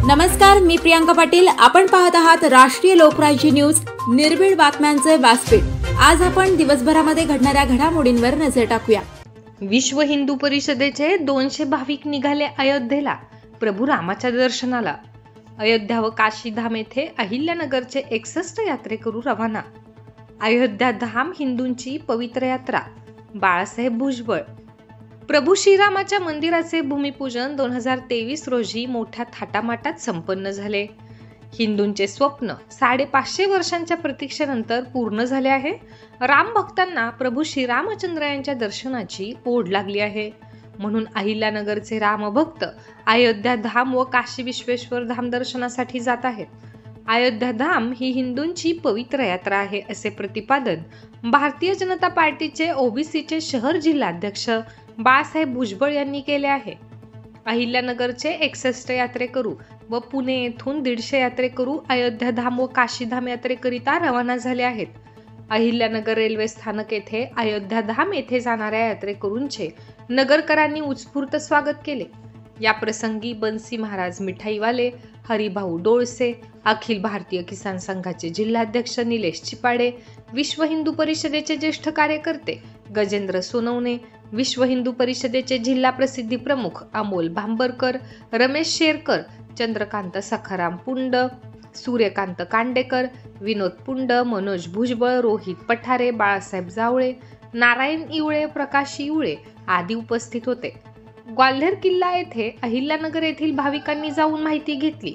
नमस्कार, मी प्रियांका पाटील। आपण पाहत आहात राष्ट्रीय लोकराज्य न्यूज, निर्भीड बातम्यांचे व्यासपीठ। आज आपण दिवसभरामध्ये घडणाऱ्या घडामोडींवर नजर टाकूया। विश्व हिंदू परिषदेचे 200 भाविक निघाले अयोध्येला प्रभू रामाच्या दर्शनाला। अयोध्या व काशीधाम येथे अहिल्यानगरचे 61 यात्रेकरू रवाना। अयोध्या धाम हिंदूंची पवित्र यात्रा। बाळासाहेब भुजबळ। प्रभू श्रीरामाच्या मंदिराचे भूमिपूजन 2023 रोजी मोठ्या थाटामाटात संपन्न झाले। हिंदूंचे स्वप्न 550 वर्षांच्या प्रतीक्षेनंतर पूर्ण झाले आहे। राम भक्तांना प्रभू श्रीरामचंद्र यांच्या दर्शनाची ओढ लागली आहे, म्हणून अहिल्यानगरचे रामभक्त अयोध्या धाम व काशी विश्वेश्वर धाम दर्शनासाठी जात आहेत। अयोध्या धाम ही हिंदूंची पवित्र यात्रा आहे, असे प्रतिपादन भारतीय जनता पार्टीचे ओबीसीचे शहर जिल्हाध्यक्ष बाळासाहेब भुजबळ यांनी केले आहे। अहिल्यानगरचे 61 यात्रेकरू व पुणे येथून 150 यात्रेकरू अयोध्या धाम व काशीधाम यात्रेकरिता रवाना झाले आहेत। अहिल्यानगर रेल्वे स्थानक येथे अयोध्या धाम येथे जाणाऱ्या यात्रेकरूंचे नगरकरांनी उत्स्फूर्त स्वागत केले। या प्रसंगी बन्सी महाराज मिठाईवाले, हरिभाऊ डोळसे, अखिल भारतीय किसान संघाचे जिल्हाध्यक्ष निलेश चिपाडे, विश्व हिंदू परिषदेचे ज्येष्ठ कार्यकर्ते गजेंद्र सोनवणे, विश्व हिंदू परिषदेचे जिल्हा प्रसिद्धी प्रमुख अमोल भांबरकर, रमेश शेरकर, चंद्रकांत सखाराम पुंड, सूर्यकांत कांडेकर, विनोद पुंड, मनोज भुजबळ, रोहित पठारे, बाळासाहेब जावळे, नारायण इवळे, प्रकाश इवळे आदी उपस्थित होते। ग्वाल्हेर किल्ला येथे अहिल्यानगर येथील भाविकांनी जाऊन माहिती घेतली।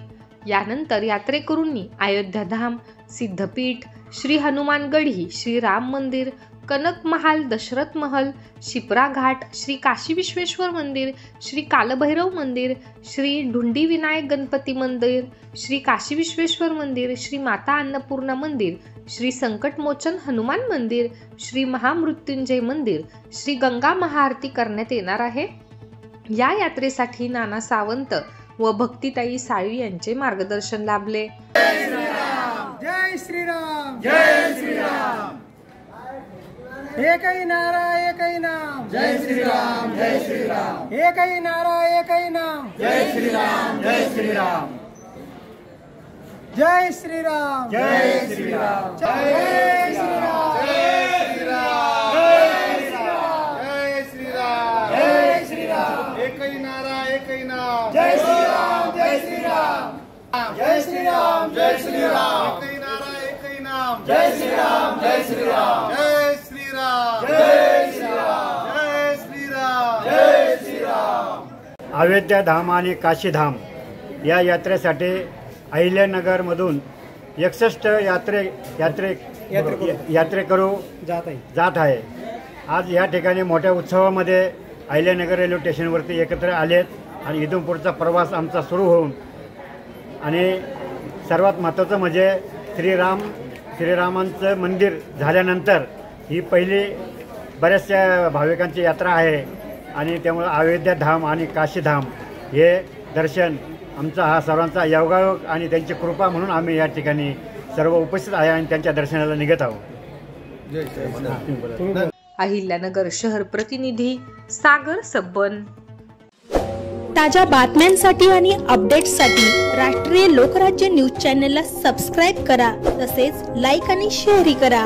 यानंतर यात्रेकरूंनी अयोध्या धाम, सिद्धपीठ, श्री हनुमान गढी, श्री राम मंदिर, कनक महाल, दशरथ महल, शिप्रा घाट, श्री काशी विश्वेश्वर मंदिर, श्री कालभैरव मंदिर, श्री ढुंडी विनायक गणपती मंदिर, श्री काशी विश्वेश्वर मंदिर, श्री माता अन्नपूर्णा मंदिर, श्री संकटमोचन हनुमान मंदिर, श्री महामृत्युंजय मंदिर, श्री गंगा महाआरती करण्यात येणार आहे। या यात्रेसाठी नाना सावंत व भक्तिताई साळवी यांचे मार्गदर्शन लाभले। जय श्रीराम, जय श्रीराम, जय श्रीराम। एकही नारा एकही नाम, जय श्रीराम, जय श्रीराम। एकही नारा एकही नाम, जय श्रीराम, जय श्रीराम। जय श्रीराम, जय श्रीराम, जय श्रीराम, जय श्रीराम, जय श्रीराम, जय श्रीराम। एकही नारा एकही नाम, जय श्रीराम, जय श्रीराम, जय श्रीराम, जय श्रीराम। एकही नारा एकही नाम, जय श्रीराम, जय श्रीराम, जय श्रीराम, जय श्रीराम, जय श्रीराम, जय श्रीराम। अयोध्या धाम आणि काशीधाम या यात्रेसाठी अहिल्यानगरमधून 61 यात्रेकरू जात आहे। आज या ठिकाणी मोठ्या उत्सवामध्ये अहिल्यानगर रेल्वे स्टेशनवरती एकत्र आलेत आणि इथून पुढचा प्रवास आमचा सुरू होऊन आणि सर्वात महत्त्वाचं म्हणजे श्रीरामांचं मंदिर झाल्यानंतर ही पहिली बऱ्याचशा भाविकांची यात्रा आहे आणि त्यामुळे अयोध्या धाम आणि काशीधाम हे दर्शन आमचा हा सर्वांचा योगायोग आणि त्यांची कृपा म्हणून आम्ही या ठिकाणी सर्व उपस्थित आहे आणि त्यांच्या दर्शनाला निघत आहोत। अहिल्यानगर शहर प्रतिनिधी सागर सब्बन। ताज्या बातम्यांसाठी आणि अपडेट्ससाठी राष्ट्रीय लोकराज्य न्यूज चॅनलला सबस्क्राईब करा, तसेच लाईक आणि शेअर करा।